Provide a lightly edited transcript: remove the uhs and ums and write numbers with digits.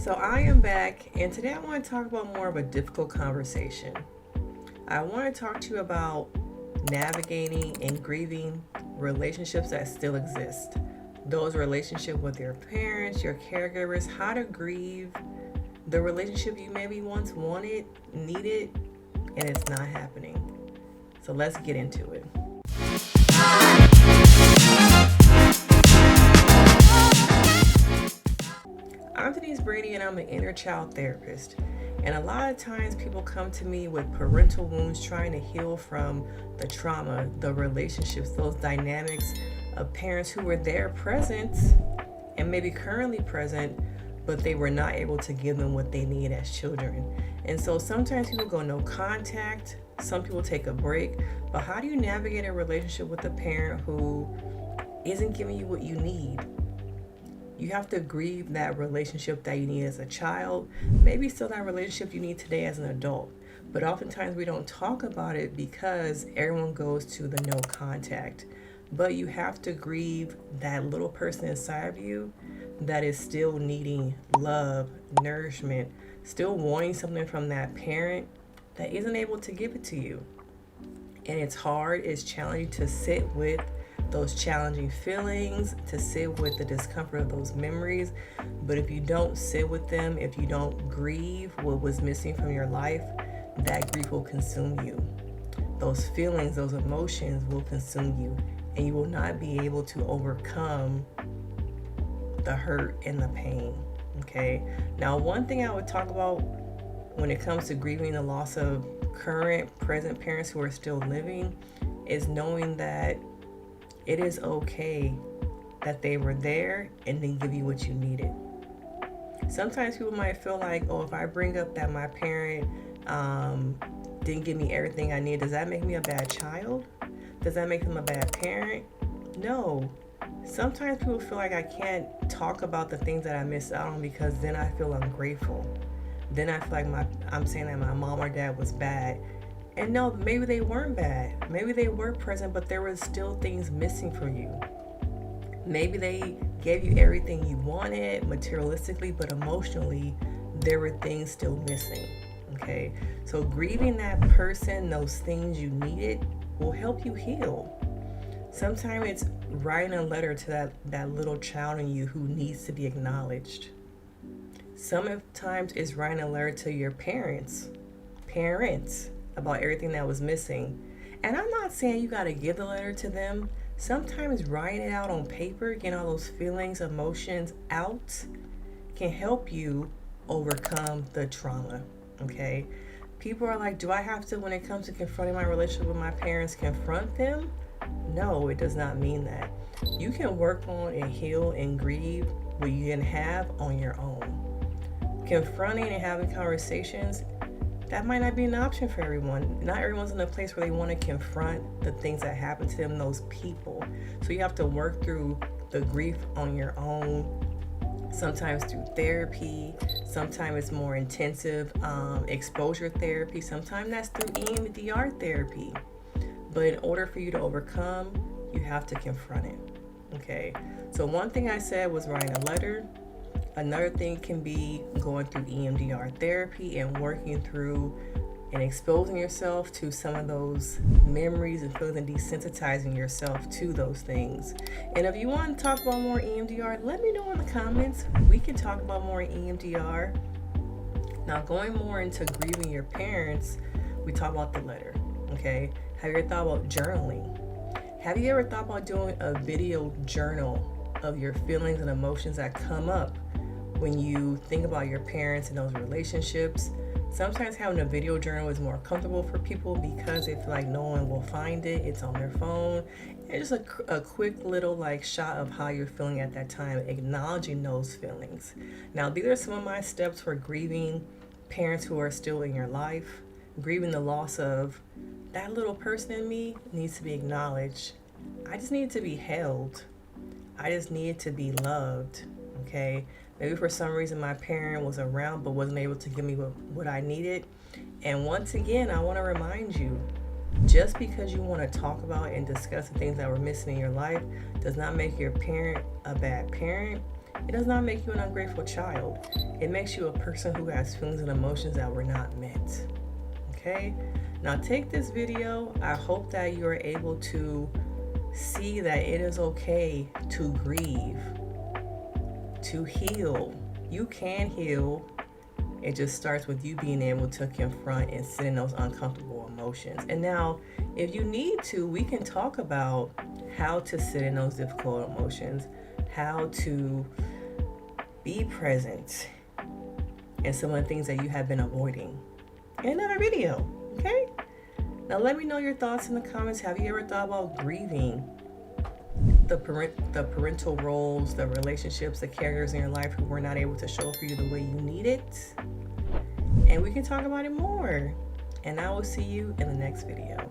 So I am back, and today I want to talk about more of a difficult conversation. I want to talk to you about navigating and grieving relationships that still exist. Those relationships with your parents, your caregivers, how to grieve the relationship you maybe once wanted, needed, and it's not happening. So let's get into it. I'm Denise Brady, and I'm an inner child therapist. And a lot of times people come to me with parental wounds trying to heal from the trauma, the relationships, those dynamics of parents who were there present and maybe currently present, but they were not able to give them what they need as children. And so sometimes people go no contact, some people take a break, but how do you navigate a relationship with a parent who isn't giving you what you need? You have to grieve that relationship that you need as a child, maybe still that relationship you need today as an adult. But oftentimes we don't talk about it because everyone goes to the no contact. But you have to grieve that little person inside of you that is still needing love, nourishment, still wanting something from that parent that isn't able to give it to you. And it's hard, it's challenging to sit with those challenging feelings, to sit with the discomfort of those memories. But if you don't sit with them, if you don't grieve what was missing from your life, that grief will consume you. Those feelings, those emotions will consume you, and you will not be able to overcome the hurt and the pain. Okay? Now, one thing I would talk about when it comes to grieving the loss of present parents who are still living is knowing that it is okay that they were there and didn't give you what you needed. Sometimes people might feel like, oh, if I bring up that my parent didn't give me everything I need, does that make me a bad child? Does that make them a bad parent? No. Sometimes people feel like I can't talk about the things that I missed out on because then I feel ungrateful. Then I feel like I'm saying that my mom or dad was bad. And no, maybe they weren't bad. Maybe they were present, but there were still things missing for you. Maybe they gave you everything you wanted materialistically, but emotionally, there were things still missing. Okay? So grieving that person, those things you needed, will help you heal. Sometimes it's writing a letter to that little child in you who needs to be acknowledged. Sometimes it's writing a letter to your parents about everything that was missing. And I'm not saying you got to give the letter to them. Sometimes writing it out on paper, getting all those feelings, emotions out, can help you overcome the trauma. Okay? People are like, do I have to, when it comes to confronting my relationship with my parents, confront them? No, it does not mean that. You can work on and heal and grieve what you didn't have on your own. Confronting and having conversations, that might not be an option for everyone. Not everyone's in a place where they want to confront the things that happened to them, those people. So you have to work through the grief on your own, sometimes through therapy, sometimes it's more intensive exposure therapy, sometimes that's through EMDR therapy. But in order for you to overcome, you have to confront it. Okay? So one thing I said was writing a letter. Another thing can be going through EMDR therapy and working through and exposing yourself to some of those memories and feelings and desensitizing yourself to those things. And if you want to talk about more EMDR, let me know in the comments. We can talk about more EMDR. Now, going more into grieving your parents, we talk about the letter. Okay? Have you ever thought about journaling? Have you ever thought about doing a video journal of your feelings and emotions that come up when you think about your parents and those relationships? Sometimes having a video journal is more comfortable for people because they feel like no one will find it. It's on their phone. And just a quick little shot of how you're feeling at that time, acknowledging those feelings. Now, these are some of my steps for grieving parents who are still in your life. Grieving the loss of that little person in me needs to be acknowledged. I just need to be held. I just need to be loved. Okay? Maybe for some reason my parent was around but wasn't able to give me what I needed. And once again, I want to remind you, just because you want to talk about and discuss the things that were missing in your life does not make your parent a bad parent. It does not make you an ungrateful child. It makes you a person who has feelings and emotions that were not met. Okay? Now take this video. I hope that you're able to see that it is okay to grieve, to heal. You can heal. It just starts with you being able to confront and sit in those uncomfortable emotions. And now, if you need to, we can talk about how to sit in those difficult emotions, how to be present, and some of the things that you have been avoiding in another video, okay? Now let me know your thoughts in the comments. Have you ever thought about grieving the parental roles, the relationships, the characters in your life who were not able to show for you the way you need it? And we can talk about it more. And I will see you in the next video.